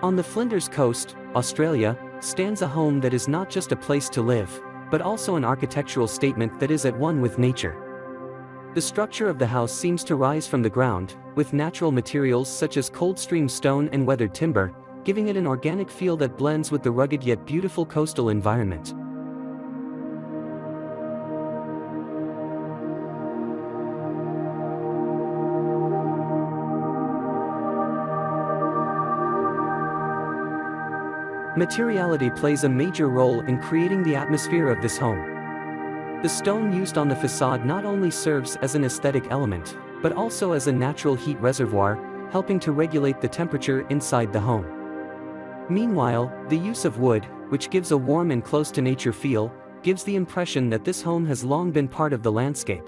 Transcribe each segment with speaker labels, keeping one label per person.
Speaker 1: On the Flinders coast, Australia, stands a home that is not just a place to live, but also an architectural statement that is at one with nature. The structure of the house seems to rise from the ground, with natural materials such as Coldstream stone and weathered timber, giving it an organic feel that blends with the rugged yet beautiful coastal environment. Materiality plays a major role in creating the atmosphere of this home. The stone used on the facade not only serves as an aesthetic element, but also as a natural heat reservoir, helping to regulate the temperature inside the home. Meanwhile, the use of wood, which gives a warm and close-to-nature feel, gives the impression that this home has long been part of the landscape.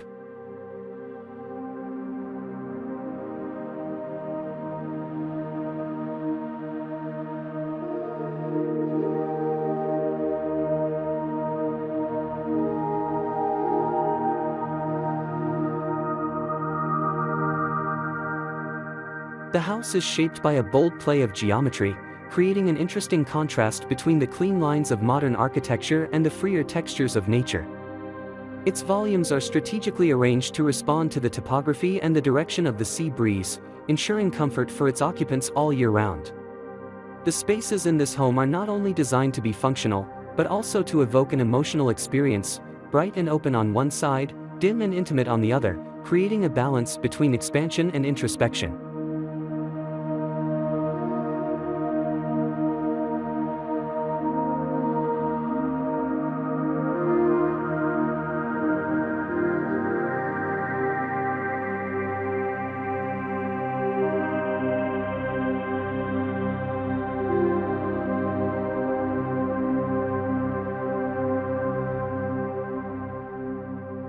Speaker 1: The house is shaped by a bold play of geometry, creating an interesting contrast between the clean lines of modern architecture and the freer textures of nature. Its volumes are strategically arranged to respond to the topography and the direction of the sea breeze, ensuring comfort for its occupants all year round. The spaces in this home are not only designed to be functional, but also to evoke an emotional experience, bright and open on one side, dim and intimate on the other, creating a balance between expansion and introspection.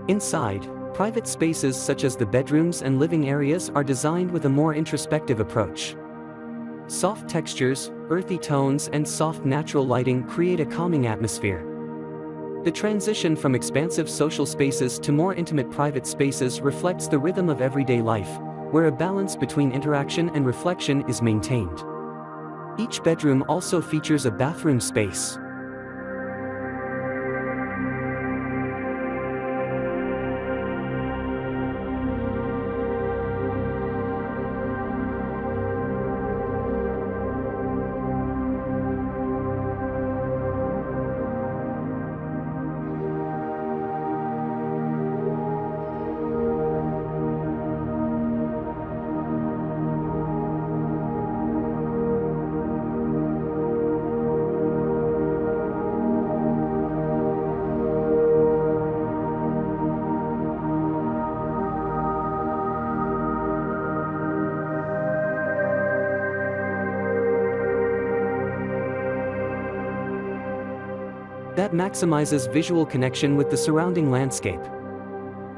Speaker 1: Inside, private spaces such as the bedrooms and living areas are designed with a more introspective approach. Soft textures, earthy tones and soft natural lighting create a calming atmosphere. The transition from expansive social spaces to more intimate private spaces reflects the rhythm of everyday life, where a balance between interaction and reflection is maintained. Each bedroom also features a bathroom space. That maximizes visual connection with the surrounding landscape.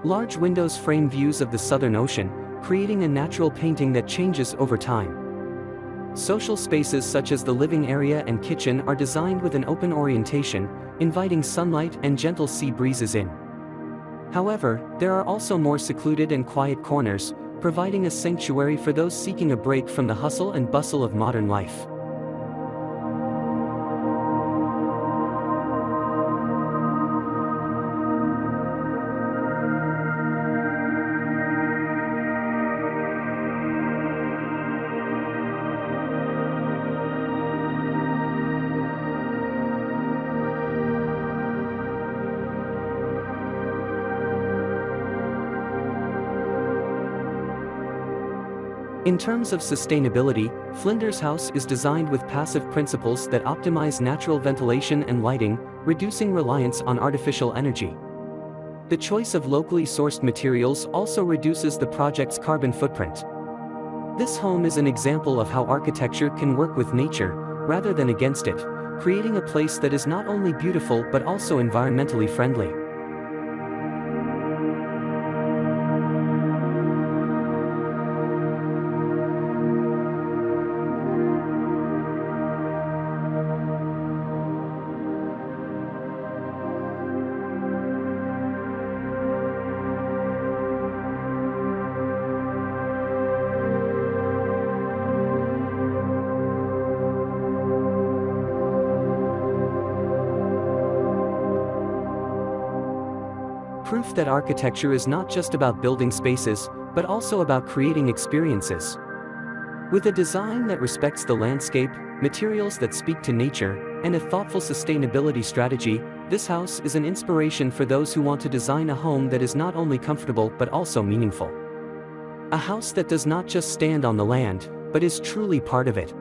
Speaker 1: Large windows frame views of the Southern Ocean, creating a natural painting that changes over time. Social spaces such as the living area and kitchen are designed with an open orientation, inviting sunlight and gentle sea breezes in. However, there are also more secluded and quiet corners, providing a sanctuary for those seeking a break from the hustle and bustle of modern life. In terms of sustainability, Flinders House is designed with passive principles that optimize natural ventilation and lighting, reducing reliance on artificial energy. The choice of locally sourced materials also reduces the project's carbon footprint. This home is an example of how architecture can work with nature, rather than against it, creating a place that is not only beautiful but also environmentally friendly. proof that architecture is not just about building spaces, but also about creating experiences. With a design that respects the landscape, materials that speak to nature, and a thoughtful sustainability strategy, this house is an inspiration for those who want to design a home that is not only comfortable but also meaningful. A house that does not just stand on the land, but is truly part of it.